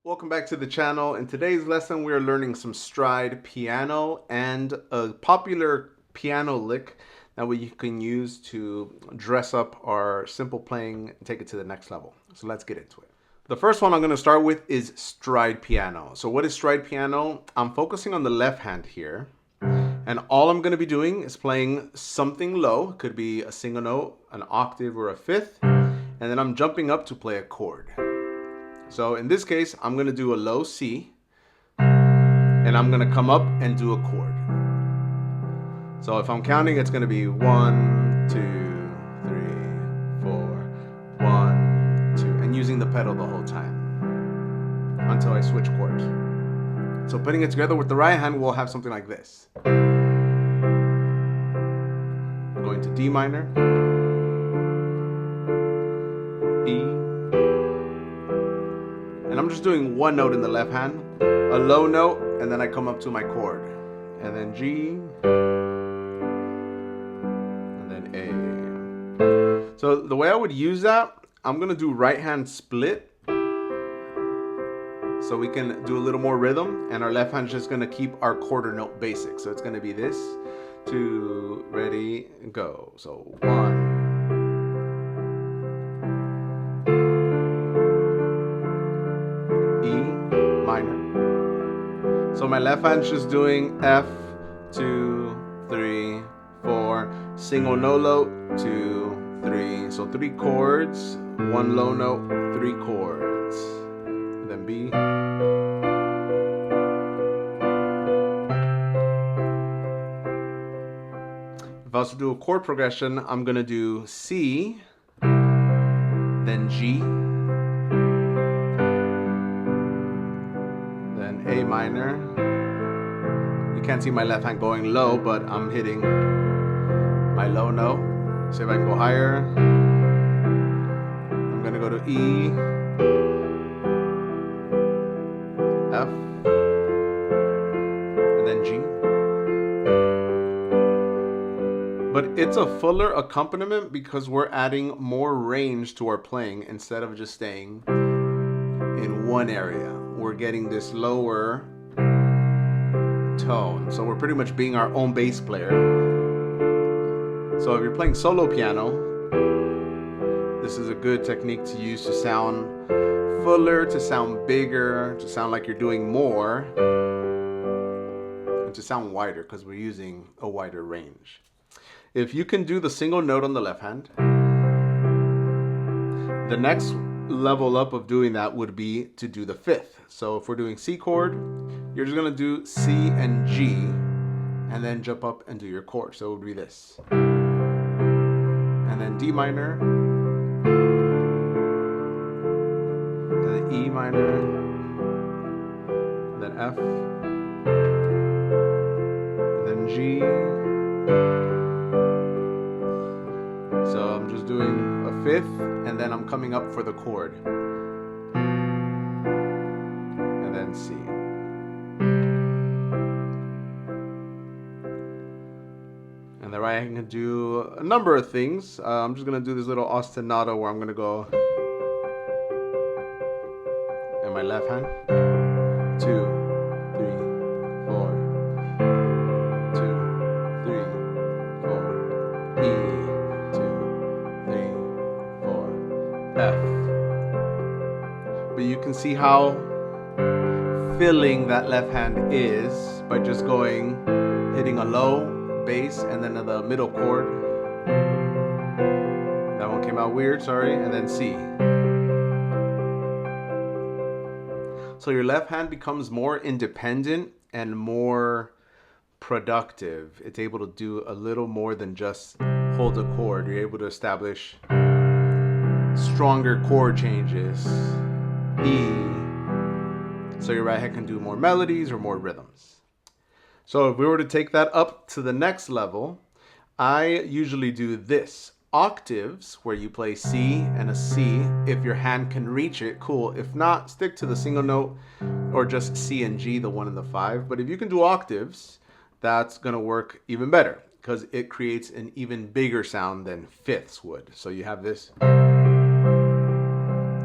Welcome back to the channel. In today's lesson, we are learning some stride piano and a popular piano lick that we can use to dress up our simple playing and take it to the next level. So let's get into it. The first one I'm going to start with is stride piano. So what is stride piano? I'm focusing on the left hand here. And all I'm going to be doing is playing something low. It could be a single note, an octave, or a fifth. And then I'm jumping up to play a chord. So in this case, I'm going to do a low C, and I'm going to come up and do a chord. So if I'm counting, it's going to be 1, 2, 3, 4, 1, 2, and using the pedal the whole time until I switch chords. So putting it together with the right hand, we'll have something like this. I'm going to D minor, E, and I'm just doing one note in the left hand, a low note, and then I come up to my chord. And then G, and then A. So the way I would use that, I'm gonna do right hand split. So we can do a little more rhythm, and our left hand's just gonna keep our quarter note basic. So it's gonna be this, 2, ready, go. So 1. So my left hand's just doing F, 2, 3, 4, single no note, 2, 3. So 3 chords, 1 low note, 3 chords. And then B. If I was to do a chord progression, I'm gonna do C, then G, A minor. You can't see my left hand going low, but I'm hitting my low note. See if I can go higher. I'm gonna go to E, F, and then G. But it's a fuller accompaniment because we're adding more range to our playing instead of just staying in one area. We're getting this lower tone. So we're pretty much being our own bass player. So if you're playing solo piano, this is a good technique to use to sound fuller, to sound bigger, to sound like you're doing more, and to sound wider because we're using a wider range. If you can do the single note on the left hand, the next level up of doing that would be to do the fifth. So if we're doing C chord, you're just gonna do C and G and then jump up and do your chord. So it would be this. And then D minor, and then E minor, and then F, and then G. So I'm just doing a fifth, and then I'm coming up for the chord. And then C. And the right hand can do a number of things. I'm just gonna do this little ostinato where I'm gonna go in my left hand. 2, 3, 4. 2, 3, 4. E. F. But you can see how filling that left hand is by just going, hitting a low bass and then the middle chord. That one came out weird, sorry, and then C. So your left hand becomes more independent and more productive. It's able to do a little more than just hold a chord. You're able to establish stronger chord changes, E, so your right hand can do more melodies or more rhythms. So if we were to take that up to the next level, I usually do this. Octaves, where you play C and a C. If your hand can reach it, cool. If not, stick to the single note or just C and G, the 1 and the 5. But if you can do octaves, that's gonna work even better because it creates an even bigger sound than fifths would. So you have this.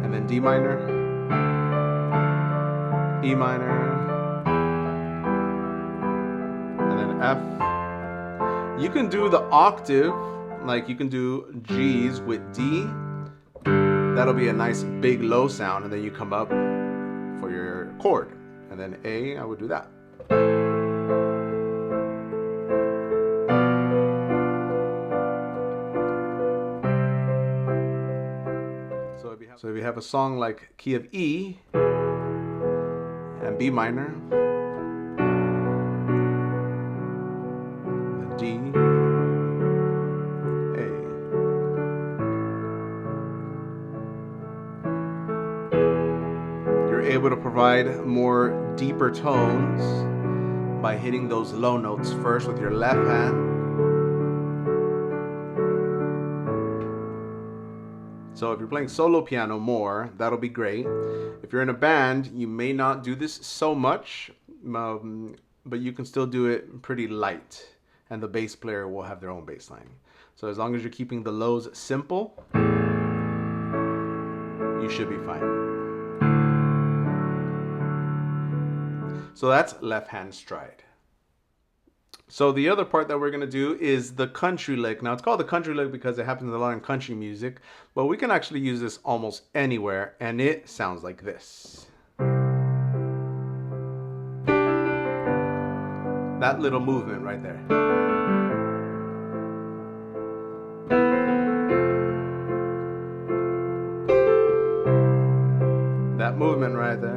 And then D minor, E minor, and then F. You can do the octave, like you can do G's with D. That'll be a nice big low sound, and then you come up for your chord. And then A, I would do that. So if you have a song like key of E and B minor, and D, A. You're able to provide more deeper tones by hitting those low notes first with your left hand. So if you're playing solo piano more, that'll be great. If you're in a band, you may not do this so much, but you can still do it pretty light, and the bass player will have their own bass line. So as long as you're keeping the lows simple, you should be fine. So that's left hand stride. So the other part that we're going to do is the country lick. Now it's called the country lick because it happens a lot in country music, but we can actually use this almost anywhere, and it sounds like this. That little movement right there. That movement right there.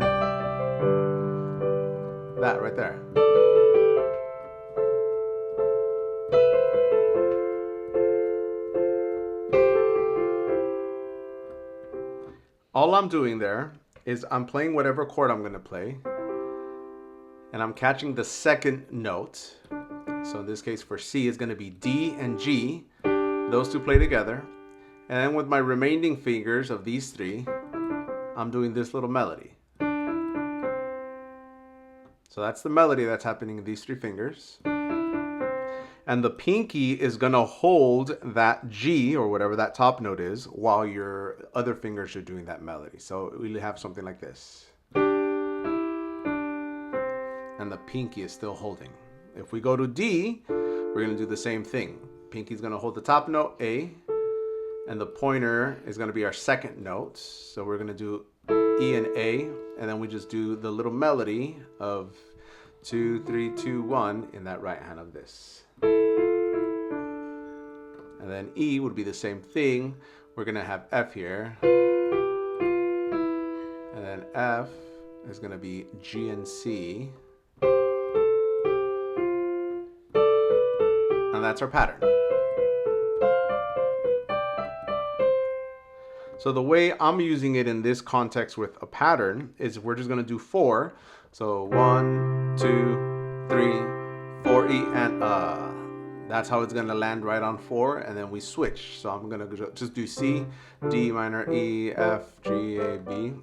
That right there. All I'm doing there is I'm playing whatever chord I'm going to play, and I'm catching the second note. So in this case for C is going to be D and G. Those two play together. And then with my remaining fingers of these three, I'm doing this little melody. So that's the melody that's happening in these three fingers. And the pinky is going to hold that G, or whatever that top note is, while your other fingers are doing that melody. So we have something like this. And the pinky is still holding. If we go to D, we're going to do the same thing. Pinky is going to hold the top note, A, and the pointer is going to be our second note. So we're going to do E and A, and then we just do the little melody of 2, 3, 2, 1 in that right hand of this. And then E would be the same thing. We're going to have F here. And then F is going to be G and C. And that's our pattern. So the way I'm using it in this context with a pattern is we're just going to do 4. So 1, 2, 3, 4, E, and That's how it's going to land right on 4, and then we switch. So I'm going to just do C, D minor, E, F, G, A, B.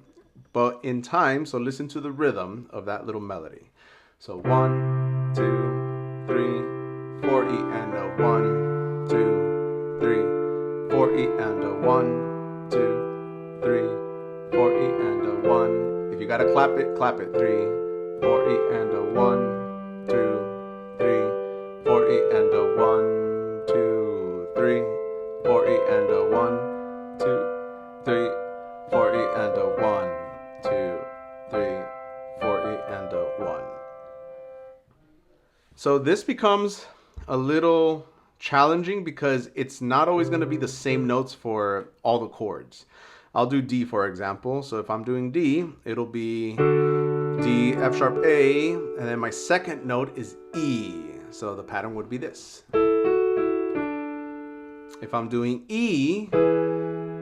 But in time, so listen to the rhythm of that little melody. So 1, 2, 3, 4, E, and a 1, 2, 3, 4, E, and a 1, 2, 3, 4, E, and a 1. If you got to clap it, 3, 4, E, and a 1, 2, 3, 4, E, and a 1, 2, 3, 4, E, and a 1, 2, 3, 4, E, and a 1, 2, 3, 4, E, and a 1. So this becomes a little challenging because it's not always going to be the same notes for all the chords. I'll do D, for example. So if I'm doing D, it'll be D, F sharp, A, and then my second note is E. So the pattern would be this. If I'm doing E,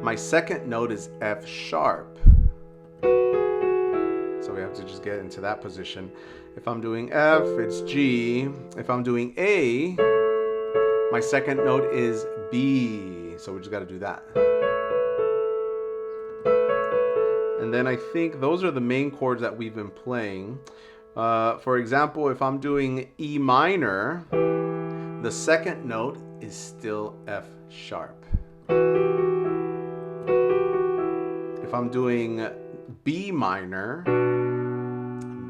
my second note is F sharp. So we have to just get into that position. If I'm doing F, it's G. If I'm doing A, my second note is B. So we just got to do that. And then I think those are the main chords that we've been playing. For example, if I'm doing E minor, the second note is still F sharp. If I'm doing B minor,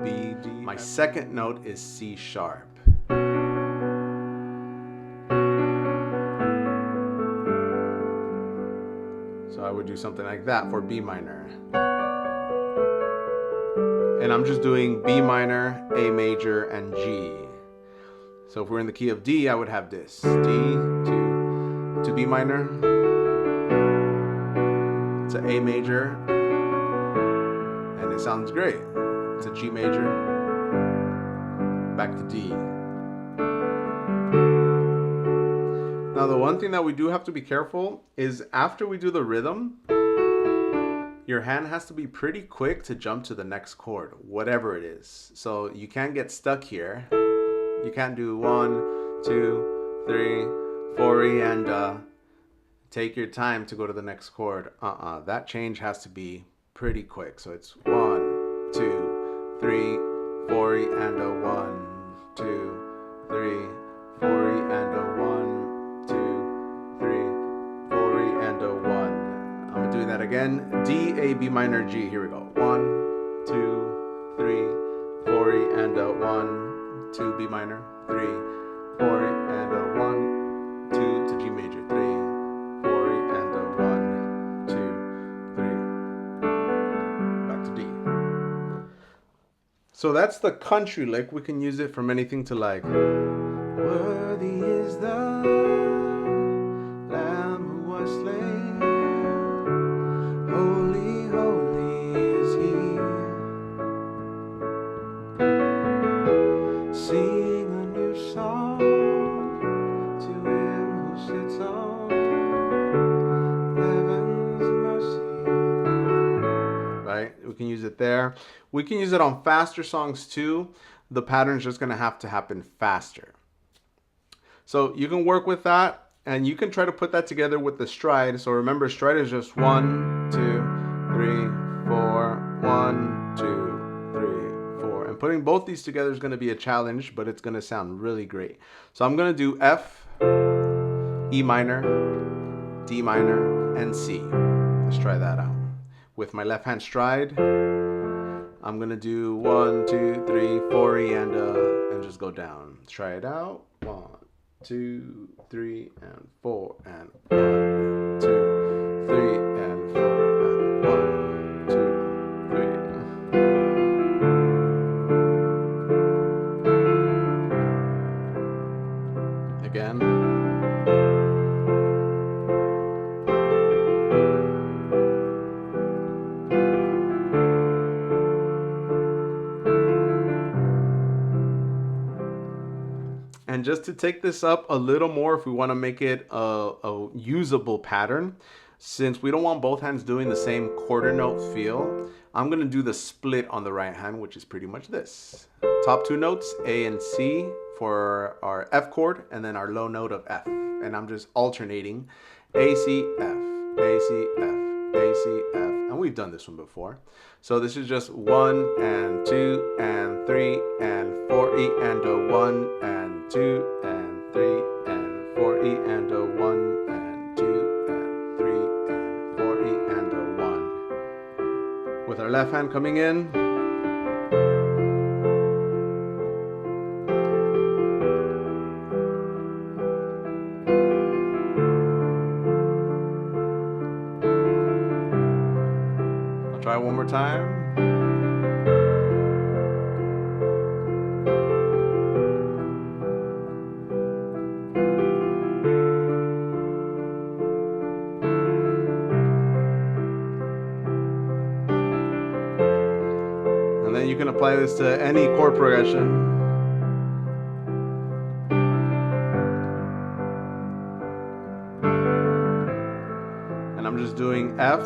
B, D. My second note is C sharp. So I would do something like that for B minor. And I'm just doing B minor, A major, and G. So if we're in the key of D, I would have this. D to B minor, to A major, and it sounds great. It's a G major, back to D. Now the one thing that we do have to be careful is after we do the rhythm, your hand has to be pretty quick to jump to the next chord, whatever it is. So you can't get stuck here. You can't do 1, 2, 3, 4, and take your time to go to the next chord. That change has to be pretty quick. So it's 1, 2, 3, 4, and a 1, 2, 3, 4, and a 1, 2, 3, 4, and a 1. I'm doing that again. D, A, B minor, G. Here we go. 1, 2, 3, 4, and a 1, 2, B minor, 3, 4, and a 1, 2 to G major, 3, 4, and a 1, 2, 3, back to D. So that's the country lick. We can use it from anything to like, worthy is the Lamb who was slain, holy, holy is he. Sing a new song to him who sits on heaven's mercy. Right? We can use it there. We can use it on faster songs too. The pattern's just going to have to happen faster. So you can work with that, and you can try to put that together with the stride. So remember, stride is just 1, 2, 3, 4, 1, 2, 3, 4. And putting both these together is going to be a challenge, but it's going to sound really great. So I'm going to do F, E minor, D minor, and C. Let's try that out. With my left hand stride, I'm going to do 1, 2, 3, 4, and just go down. Let's try it out. 1, 2, 3, and 4, and 1, 2, 3, and 4, and 1, 2, 3. Again. And just to take this up a little more, if we want to make it a usable pattern, since we don't want both hands doing the same quarter note feel, I'm going to do the split on the right hand, which is pretty much this. Top two notes, A and C for our F chord, and then our low note of F. And I'm just alternating A, C, F, A, C, F, A, C, F. And we've done this one before. So this is just 1 and 2 and 3 and 4 E and a 1 and 2 and 3 and 4 E and a 1 and 2 and 3 and 4 E and a 1. With our left hand coming in. I'll try one more time. And then you can apply this to any chord progression. And I'm just doing F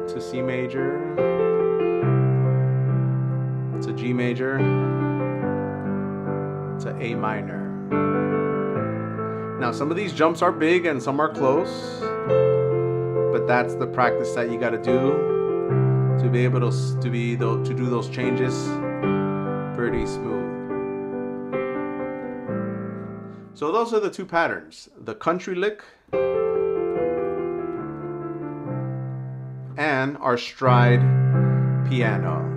to C major, to G major, to A minor. Now some of these jumps are big and some are close, but that's the practice that you got to do to be able to do those changes pretty smooth. So those are the two patterns, the country lick and our stride piano.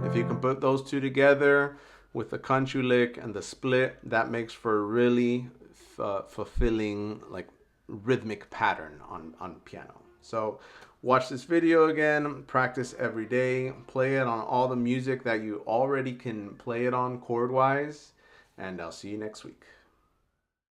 If you can put those two together with the country lick and the split, that makes for a really fulfilling, like, rhythmic pattern on piano. So watch this video again, practice every day, play it on all the music that you already can play it on chord wise, and I'll see you next week.